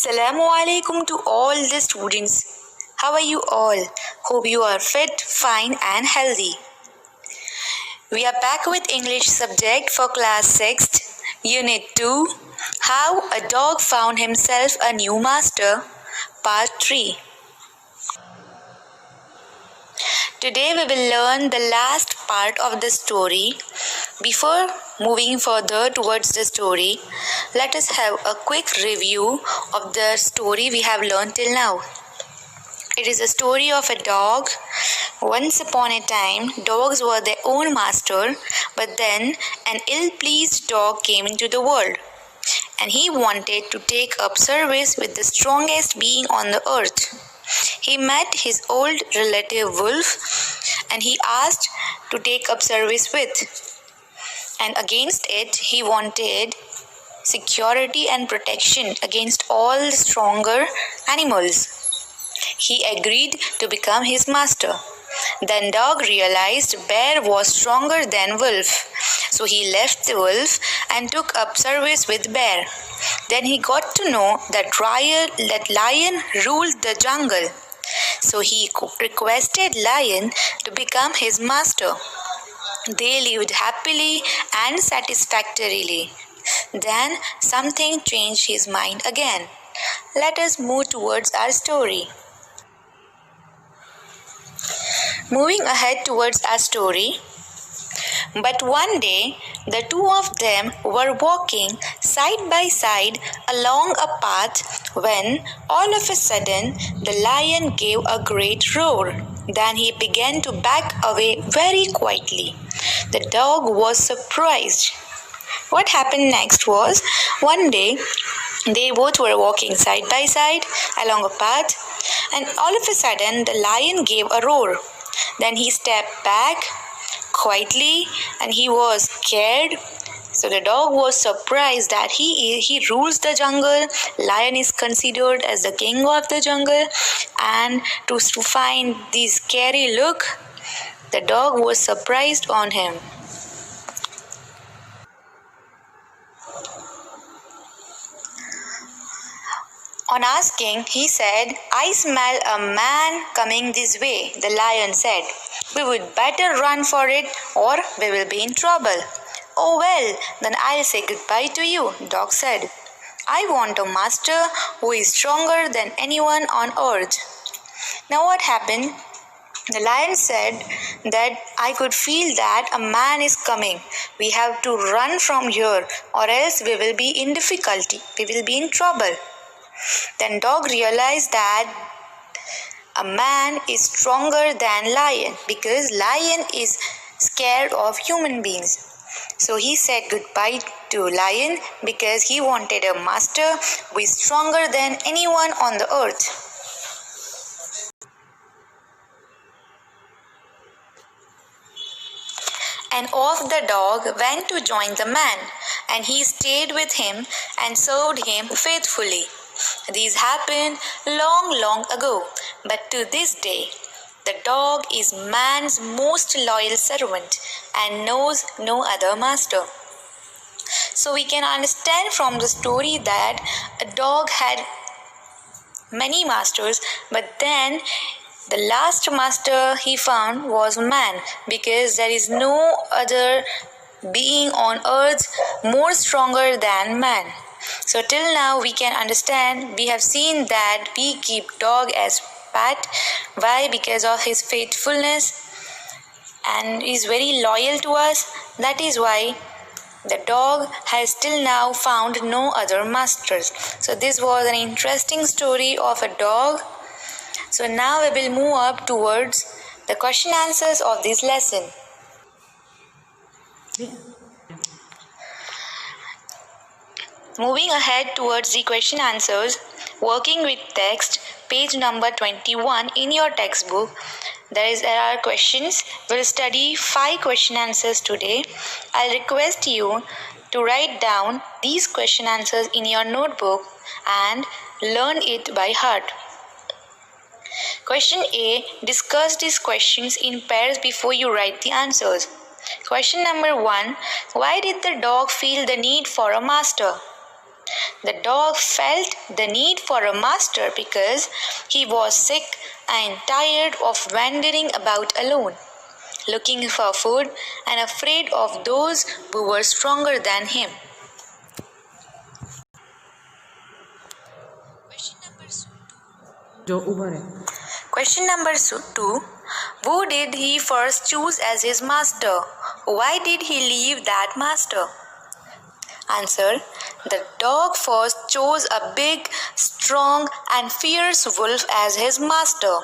Assalamu alaikum to all the students. How are you all? Hope you are fit, fine and healthy. We are back with English subject for class 6th, Unit 2, How a Dog Found Himself a New Master, Part 3. Today we will learn the last part of the story. Before moving further towards the story, let us have a quick review of the story we have learned till now. It is a story of a dog. Once upon a time, dogs were their own master, but then an ill-pleased dog came into the world, and he wanted to take up service with the strongest being on the earth. He met his old relative Wolf, and he asked to take up service with. And against it, he wanted security and protection against all the stronger animals. He agreed to become his master. Then Dog realized Bear was stronger than Wolf, so he left the Wolf and took up service with Bear. Then he got to know that Lion ruled the jungle, so he requested Lion to become his master. They lived happily and satisfactorily. Then something changed his mind again. Let us move towards our story. Moving ahead towards our story. But one day, the two of them were walking side by side along a path when all of a sudden the lion gave a great roar. Then he began to back away very quietly. The dog was surprised. What happened next was, one day they both were walking side by side along a path, and all of a sudden the lion gave a roar. Then he stepped back quietly and he was scared. So the dog was surprised that he rules the jungle. Lion is considered as the king of the jungle, and to find this scary look, the dog was surprised on him. On asking, he said, "I smell a man coming this way," the lion said. "We would better run for it or we will be in trouble." "Oh well, then I'll say goodbye to you," dog said. "I want a master who is stronger than anyone on earth." Now what happened? The lion said that I could feel that a man is coming. We have to run from here or else we will be in difficulty. We will be in trouble. Then dog realized that a man is stronger than lion because lion is scared of human beings. So he said goodbye to lion because he wanted a master who is stronger than anyone on the earth. And off the dog went to join the man, and he stayed with him and served him faithfully. This happened long ago, but to this day, the dog is man's most loyal servant and knows no other master. So we can understand from the story that a dog had many masters, but then the last master he found was man, because there is no other being on earth more stronger than man. So till now we can understand, we have seen that we keep dog as pet. Why? Because of his faithfulness and is very loyal to us. That is why the dog has till now found no other masters. So this was an interesting story of a dog. So now we will move up towards the question answers of this lesson. Moving ahead towards the question answers, working with text, page number 21 in your textbook. There are questions. We'll study 5 question answers today. I'll request you to write down these question answers in your notebook and learn it by heart. Question A. Discuss these questions in pairs before you write the answers. Question number 1. Why did the dog feel the need for a master? The dog felt the need for a master because he was sick and tired of wandering about alone, looking for food and afraid of those who were stronger than him. Question number 2. Who did he first choose as his master? Why did he leave that master? Answer. The dog first chose a big, strong and fierce wolf as his master.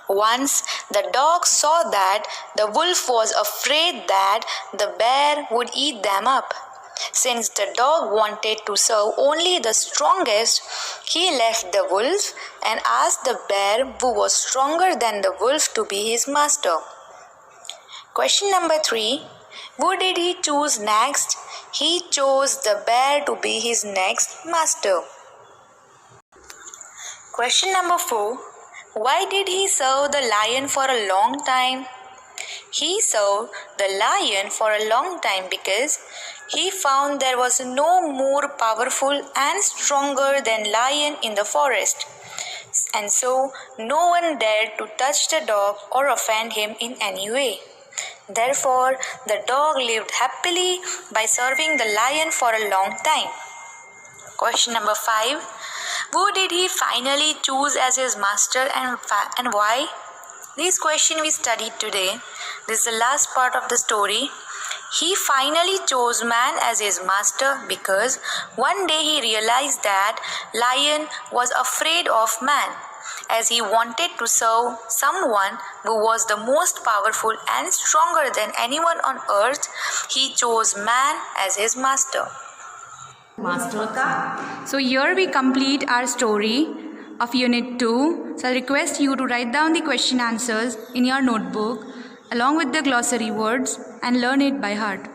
Once the dog saw that the wolf was afraid that the bear would eat them up. Since the dog wanted to serve only the strongest, he left the wolf and asked the bear, who was stronger than the wolf, to be his master. Question number 3. Who did he choose next? He chose the bear to be his next master. Question number 4. Why did he serve the lion for a long time? He served the lion for a long time because he found there was no more powerful and stronger than lion in the forest, and so no one dared to touch the dog or offend him in any way. Therefore, the dog lived happily by serving the lion for a long time. Question number 5. Who did he finally choose as his master and why? This question we studied today. This is the last part of the story. He finally chose man as his master because one day he realized that lion was afraid of man. As he wanted to serve someone who was the most powerful and stronger than anyone on earth, he chose man as his master. So here we complete our story of Unit 2. So I request you to write down the question answers in your notebook along with the glossary words and learn it by heart.